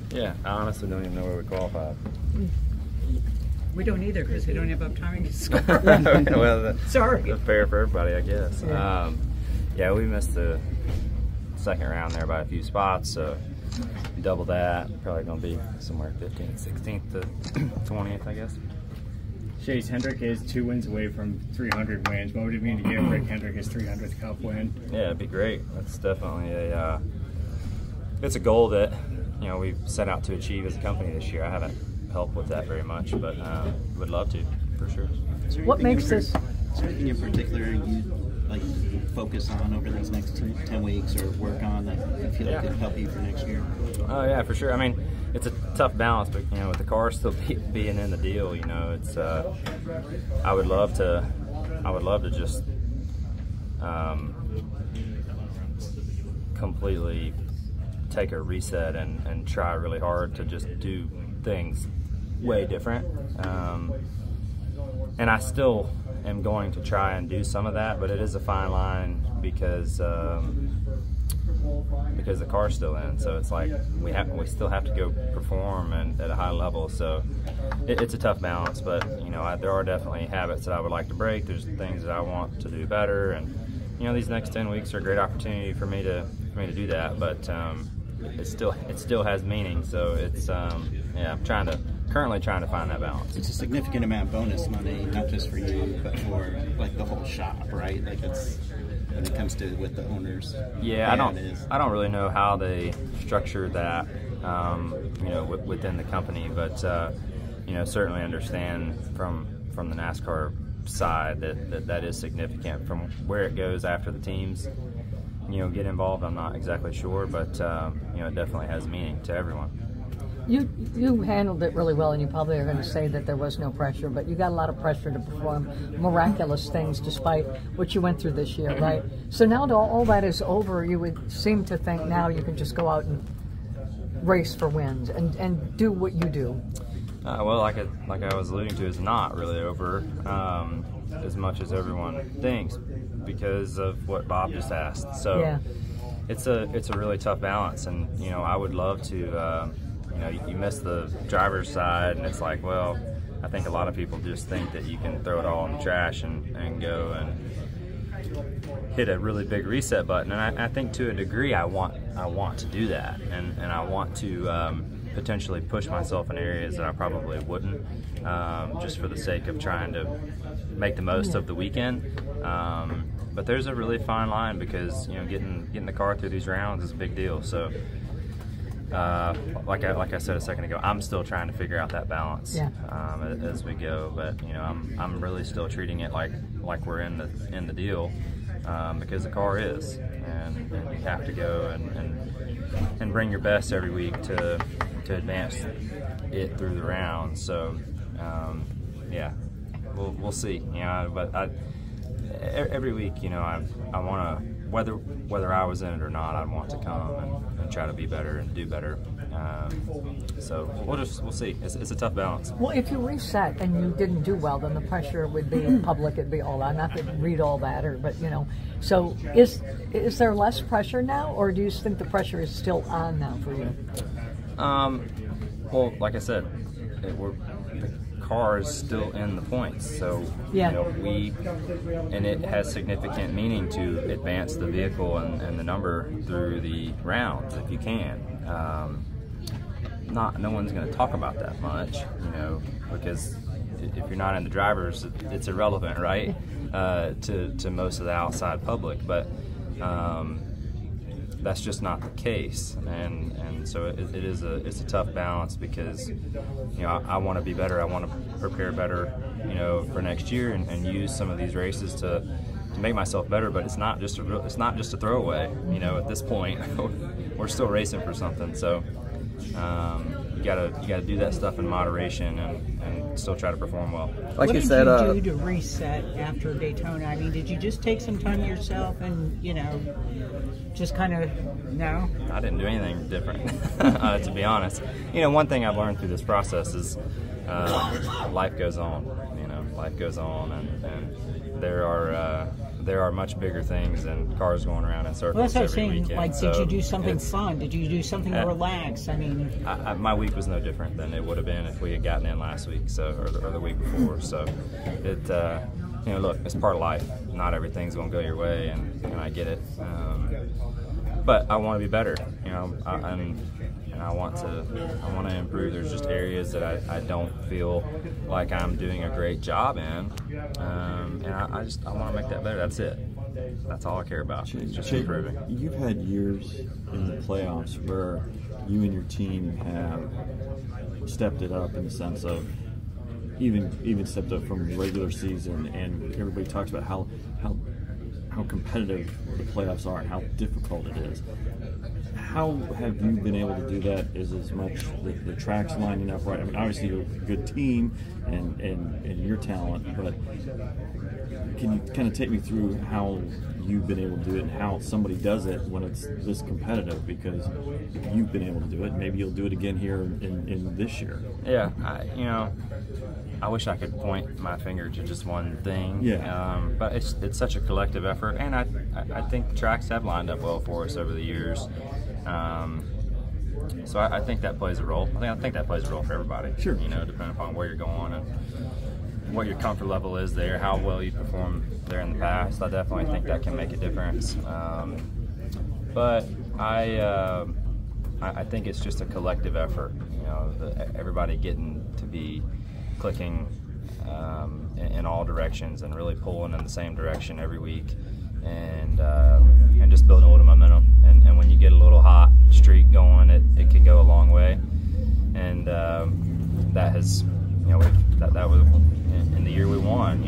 Yeah, I honestly don't even know where we qualified. We don't either because we don't have up timing to score. Well, Sorry. That's fair for everybody, I guess. Yeah. Yeah, we missed the second round there by a few spots, so double that. Probably going to be somewhere 15th, 16th to 20th, I guess. Chase, Hendrick is 2 wins away from 300 wins. What would it mean to give Rick Hendrick his 300th Cup win? Yeah, it'd be great. That's definitely it's a goal that we've set out to achieve as a company this year. I haven't helped with that very much, but would love to for sure. What makes this? Is there anything in particular you like focus on over these next 10 weeks or work on that you feel like could help you for next year? Oh yeah, for sure. I mean, it's a tough balance, but with the car still being in the deal, it's I would love to just completely take a reset and try really hard to just do things way different. And I still am going to try and do some of that, but it is a fine line because the car's still in. So it's like we still have to go perform at a high level. So it's a tough balance, but there are definitely habits that I would like to break. There's things that I want to do better, and these next 10 weeks are a great opportunity for me to do that. But it still has meaning. So it's yeah, I'm currently trying to find that balance. It's a significant amount of bonus money, not just for you, but for like the whole shop, right? Like it's when it comes to with the owners. Yeah, I don't really know how they structure that, within the company, but certainly understand from the NASCAR side that is significant. From where it goes after the teams get involved, I'm not exactly sure, but it definitely has meaning to everyone. You handled it really well, and you probably are going to say that there was no pressure, but you got a lot of pressure to perform miraculous things despite what you went through this year, right? So now that all that is over, you would seem to think now you can just go out and race for wins and do what you do. Well, like I was alluding to, it's not really over as much as everyone thinks because of what Bob just asked. So yeah. It's a really tough balance, and I would love to. You miss the driver's side, and it's like, well, I think a lot of people just think that you can throw it all in the trash and go and hit a really big reset button. And I think to a degree I want to do that, and I want to potentially push myself in areas that I probably wouldn't, just for the sake of trying to make the most of the weekend. But there's a really fine line because getting the car through these rounds is a big deal. So. Like I said a second ago, I'm still trying to figure out that balance as we go. But I'm really still treating it like we're in the deal because the car is, and you have to go and bring your best every week to advance it through the rounds. So yeah, we'll see. But every week, I want to. Whether I was in it or not, I'd want to come and try to be better and do better. So we'll see. It's a tough balance. Well, if you reset and you didn't do well, then the pressure would be public. It'd be all that. Not to read all that, but So is there less pressure now, or do you think the pressure is still on now for you? Well, like I said, the car is still in the points, so and it has significant meaning to advance the vehicle and the number through the rounds if you can. No one's going to talk about that much, because if you're not in the drivers, it's irrelevant, right? To most of the outside public, but that's just not the case, and so it's a tough balance because I want to be better. I want to prepare better, for next year and use some of these races to make myself better. But it's not just a throwaway. At this point, we're still racing for something. So you gotta do that stuff in moderation and still try to perform well. Like what did you do to reset after Daytona? I mean, did you just take some time yourself and just kind of no? I didn't do anything different, to be honest. One thing I've learned through this process is life goes on. Life goes on, and there are there are much bigger things than cars going around in circles. Well, that's what I was every saying. weekend. Like, So did you do something fun? Did you do something to relax? I mean, my week was no different than it would have been if we had gotten in last week, or the week before. So it, look, it's part of life. Not everything's going to go your way, and I get it. But I want to be better, and I want to improve. There's just areas that I don't feel like I'm doing a great job in, and I want to make that better. That's it. That's all I care about. Just improving. You've had years in the playoffs where you and your team have stepped it up in the sense of even stepped up from regular season, and everybody talks about how competitive the playoffs are and how difficult it is. How have you been able to do that? Is as much the track's lining up right? I mean, obviously you're a good team and your talent, but can you kind of take me through how you've been able to do it and how somebody does it when it's this competitive? Because you've been able to do it, maybe you'll do it again here in this year. Yeah, I wish I could point my finger to just one thing. Yeah. But it's such a collective effort, and I think tracks have lined up well for us over the years. So I think that plays a role. I think that plays a role for everybody. Sure. Depending upon where you're going and what your comfort level is there, how well you performed there in the past. I definitely think that can make a difference. But I think it's just a collective effort. Everybody getting to be clicking in all directions and really pulling in the same direction every week, and just building a little momentum. And when you get a little hot streak going, it can go a long way. And that has, that was in the year we won.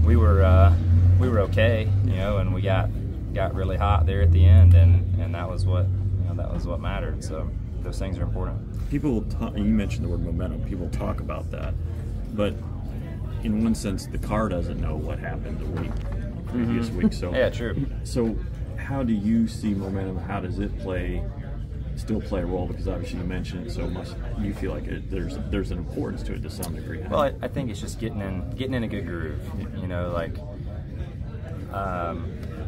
We were okay, and we got really hot there at the end, and that was what mattered. So those things are important. People will talk, you mentioned the word momentum. People talk about that, but in one sense, the car doesn't know what happened the previous week. So yeah, true. So how do you see momentum? How does it still play a role? Because obviously you mentioned it so much. You feel like there's an importance to it to some degree. Well, I think it's just getting in a good groove.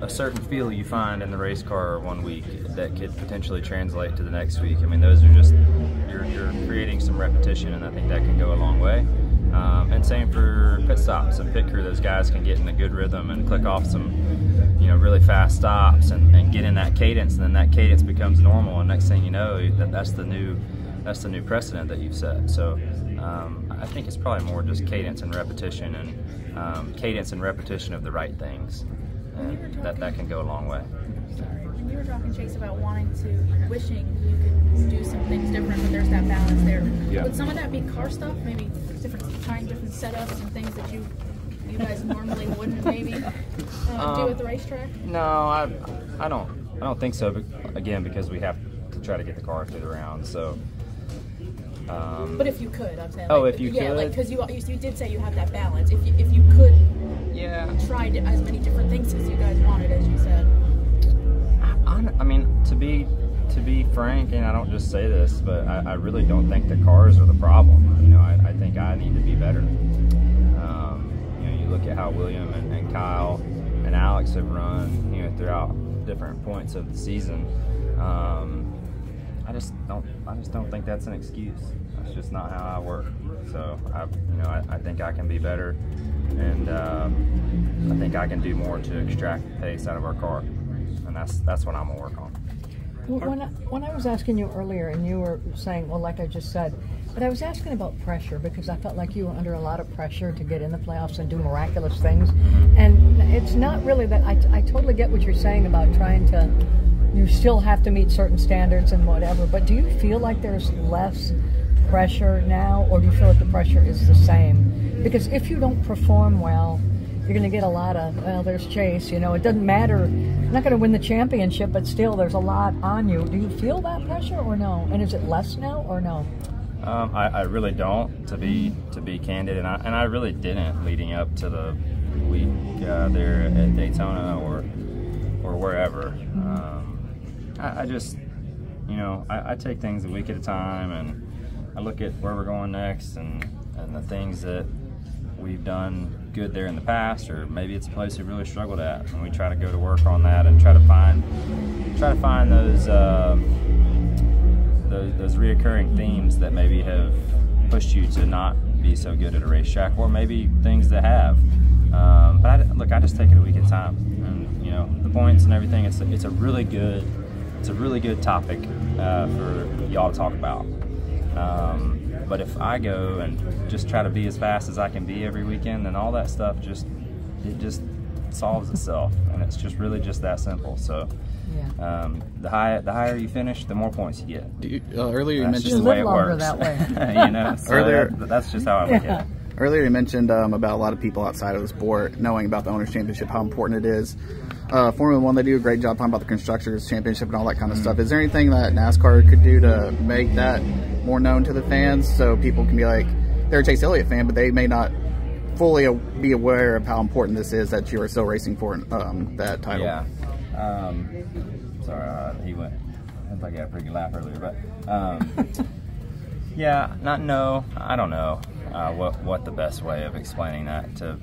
A certain feel you find in the race car one week that could potentially translate to the next week. I mean, those are just, you're creating some repetition, and I think that can go a long way. And same for pit stops and pit crew. Those guys can get in a good rhythm and click off some, really fast stops and get in that cadence, and then that cadence becomes normal, and next thing you know, that's the new precedent that you've set. So I think it's probably more just cadence and repetition, and cadence and repetition of the right things. And that can go a long way. And you were talking, Chase, about wishing you could do some things different, but there's that balance there. Yeah. Would some of that be car stuff? Maybe trying different setups and things that you guys normally wouldn't maybe do at the racetrack? No, I don't think so. But again, because we have to try to get the car through the round, so. But if you could, I'm saying. Oh, if you could? Yeah, because you did say you have that balance. If you could. Yeah. Try as many different things as you guys wanted, as you said. I mean, to be frank, and I don't just say this, but I really don't think the cars are the problem. I think I need to be better. You look at how William and Kyle and Alex have run, throughout different points of the season. I just don't think that's an excuse. That's just not how I work. So I think I can be better, and I think I can do more to extract the pace out of our car, and that's what I'm gonna work on. Well, when I was asking you earlier, and you were saying, well, like I just said, but I was asking about pressure, because I felt like you were under a lot of pressure to get in the playoffs and do miraculous things, and it's not really that. I totally get what you're saying about trying to. You still have to meet certain standards and whatever, but do you feel like there's less pressure now, or do you feel like the pressure is the same? Because if you don't perform well, you're going to get a lot of, well, there's Chase, it doesn't matter. You're not going to win the championship, but still there's a lot on you. Do you feel that pressure or no? And is it less now or no? I really don't, to be candid, and I really didn't leading up to the week there at Daytona or wherever. I just, I take things a week at a time, and I look at where we're going next and the things that we've done good there in the past, or maybe it's a place we've really struggled at, and we try to go to work on that and try to find those reoccurring themes that maybe have pushed you to not be so good at a racetrack, or maybe things that have. But look, I just take it a week at a time, and you know, the points and everything. It's a really good topic for y'all to talk about. But if I go and just try to be as fast as I can be every weekend, then all that stuff just solves itself, and it's just really just that simple. So. Yeah. The higher you finish, the more points you get. Earlier you that's mentioned just the way it longer works. that way. You know, so Earlier, that's just how I look at it. Earlier you mentioned about a lot of people outside of the sport knowing about the Owners Championship, how important it is. Formula One, they do a great job talking about the Constructors Championship and all that kind of stuff. Is there anything that NASCAR could do to make that more known to the fans, so people can be like, they're a Chase Elliott fan, but they may not fully be aware of how important this is that you are still racing for that title? Yeah. Sorry, he went. I think I got a pretty good laugh earlier, but yeah, I don't know what the best way of explaining that to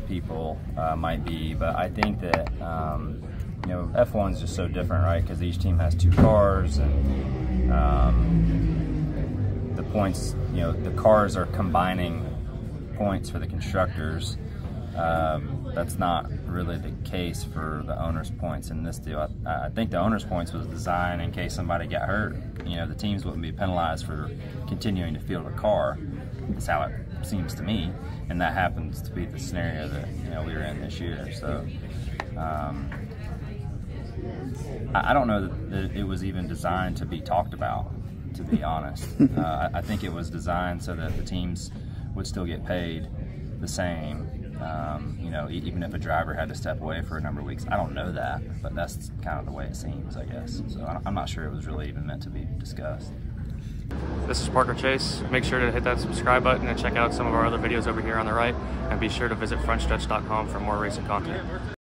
people might be, but I think that you know, F1 is just so different, right? Because each team has 2 cars, and the points, you know, the cars are combining points for the constructors. That's not really the case for the owners' points in this deal. I think the owners' points was designed in case somebody got hurt. You know, the teams wouldn't be penalized for continuing to field a car. That's how it seems to me, and that happens to be the scenario that, you know, we were in this year. So I don't know that it was even designed to be talked about, to be honest. I think it was designed so that the teams would still get paid the same. You know, even if a driver had to step away for a number of weeks. I don't know that, but that's kind of the way it seems, I guess. So I'm not sure it was really even meant to be discussed. This is Parker Chase. Make sure to hit that subscribe button and check out some of our other videos over here on the right, and be sure to visit frontstretch.com for more racing content.